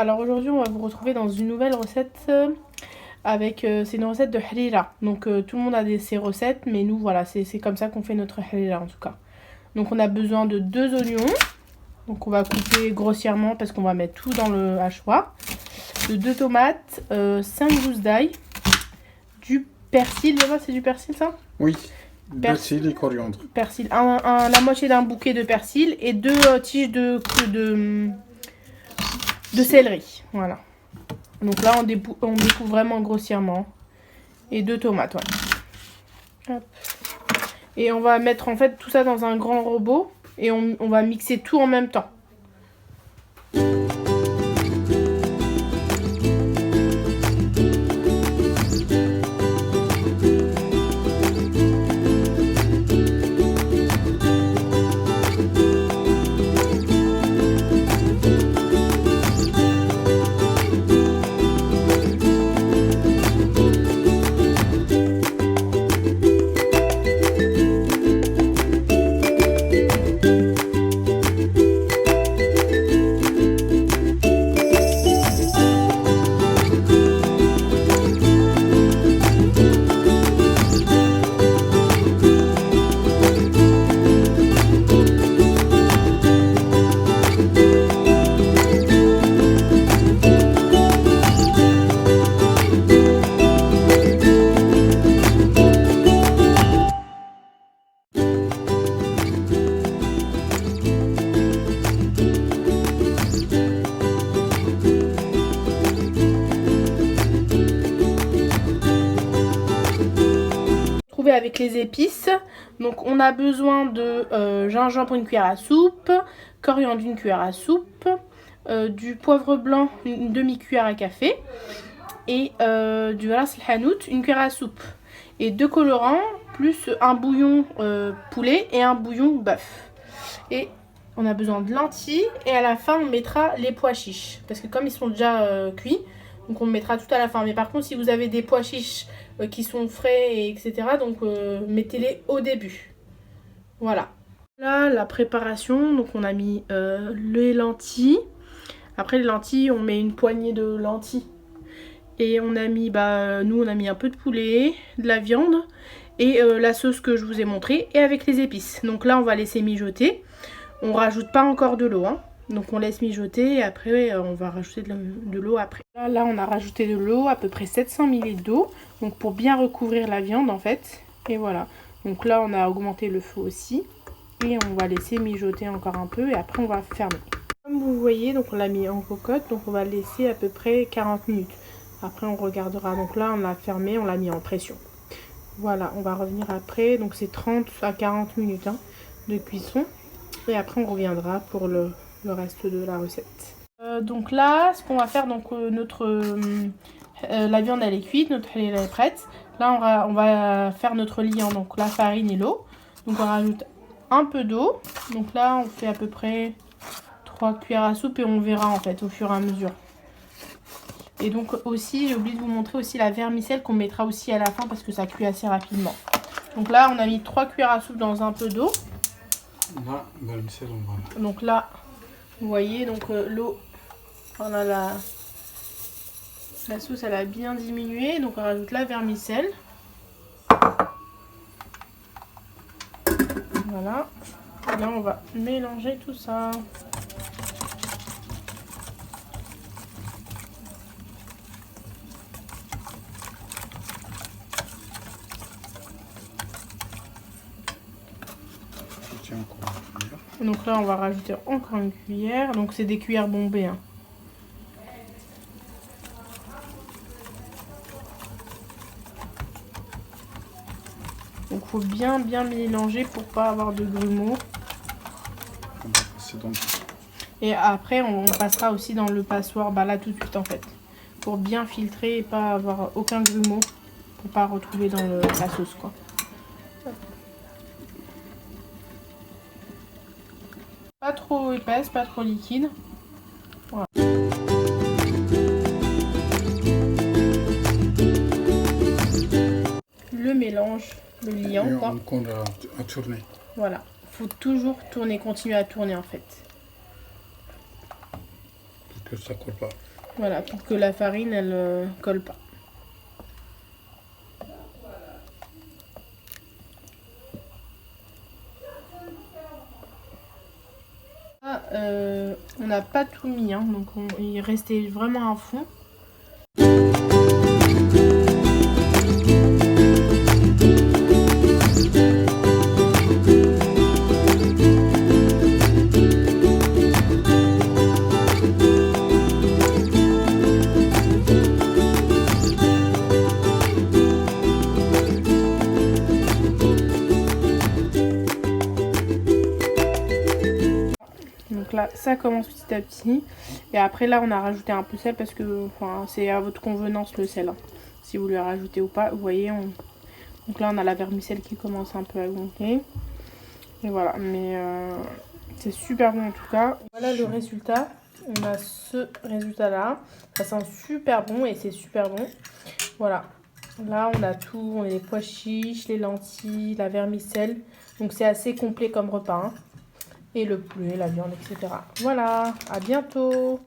alors aujourd'hui on va vous retrouver dans une nouvelle recette c'est une recette de harira. Donc tout le monde a ses recettes, mais nous voilà, c'est comme ça qu'on fait notre harira en tout cas. Donc on a besoin de 2 oignons, donc on va couper grossièrement parce qu'on va mettre tout dans le hachoir. De 2 tomates, 5 gousses d'ail, du persil, c'est du persil ça? Oui, persil et coriandre. Persil, la moitié d'un bouquet de persil et 2 tiges de céleri, voilà. Donc là on découpe vraiment grossièrement. Et 2 tomates, voilà. Hop. Et on va mettre en fait tout ça dans un grand robot et on va mixer tout en même temps. Avec les épices, donc on a besoin de gingembre une cuillère à soupe, coriandre une cuillère à soupe, du poivre blanc une demi-cuillère à café et du ras el hanout une cuillère à soupe et 2 colorants plus un bouillon poulet et un bouillon bœuf. Et on a besoin de lentilles et à la fin on mettra les pois chiches parce que comme ils sont déjà cuits, donc on mettra tout à la fin. Mais par contre si vous avez des pois chiches qui sont frais et etc. donc mettez-les au début. Voilà. Là la préparation, donc on a mis les lentilles. Après les lentilles on met une poignée de lentilles. Et on a mis, nous on a mis un peu de poulet, de la viande et la sauce que je vous ai montrée et avec les épices. Donc là on va laisser mijoter. On rajoute pas encore de l'eau, hein. Donc on laisse mijoter et après on va rajouter de l'eau après. Là on a rajouté de l'eau, à peu près 700 ml d'eau, donc pour bien recouvrir la viande en fait. Et voilà, donc là on a augmenté le feu aussi et on va laisser mijoter encore un peu et après on va fermer. Comme vous voyez, donc on l'a mis en cocotte, donc on va laisser à peu près 40 minutes. Après on regardera, donc là on l'a fermé, on l'a mis en pression. Voilà, on va revenir après, donc c'est 30 à 40 minutes de cuisson. Et après on reviendra pour le reste de la recette. Donc là, ce qu'on va faire, donc la viande elle est cuite, notre halila est prête. Là on va faire notre liant, donc la farine et l'eau. Donc on rajoute un peu d'eau. Donc là on fait à peu près 3 cuillères à soupe et on verra en fait au fur et à mesure. Et donc aussi, j'ai oublié de vous montrer aussi la vermicelle qu'on mettra aussi à la fin parce que ça cuit assez rapidement. Donc là on a mis 3 cuillères à soupe dans un peu d'eau. Là, vermicelle, on va. Donc là, vous voyez, donc l'eau, on a la sauce, elle a bien diminué. Donc on rajoute la vermicelle. Voilà. Et là, on va mélanger tout ça. Donc là on va rajouter encore une cuillère, donc c'est des cuillères bombées, hein. Donc faut bien mélanger pour pas avoir de grumeaux. Et après on passera aussi dans le passoire, là tout de suite en fait, pour bien filtrer et pas avoir aucun grumeau, pour pas retrouver dans la sauce quoi. Pas trop épaisse, pas trop liquide. Voilà. Le mélange, le liant. On a tourné. Voilà. Faut toujours tourner, continuer à tourner en fait. Pour que ça colle pas. Voilà, pour que la farine, elle colle pas. Là, on n'a pas tout mis, hein, donc il restait vraiment à fond. Donc là, ça commence petit à petit. Et après, là, on a rajouté un peu de sel parce que c'est à votre convenance le sel. Hein. Si vous voulez rajouter ou pas, vous voyez. Donc là, on a la vermicelle qui commence un peu à gonfler. Et voilà, mais c'est super bon en tout cas. Voilà le résultat. On a ce résultat-là. Ça sent super bon et c'est super bon. Voilà. Là, on a tout. On a les pois chiches, les lentilles, la vermicelle. Donc c'est assez complet comme repas. Hein. Et le poulet, la viande, etc. Voilà, à bientôt!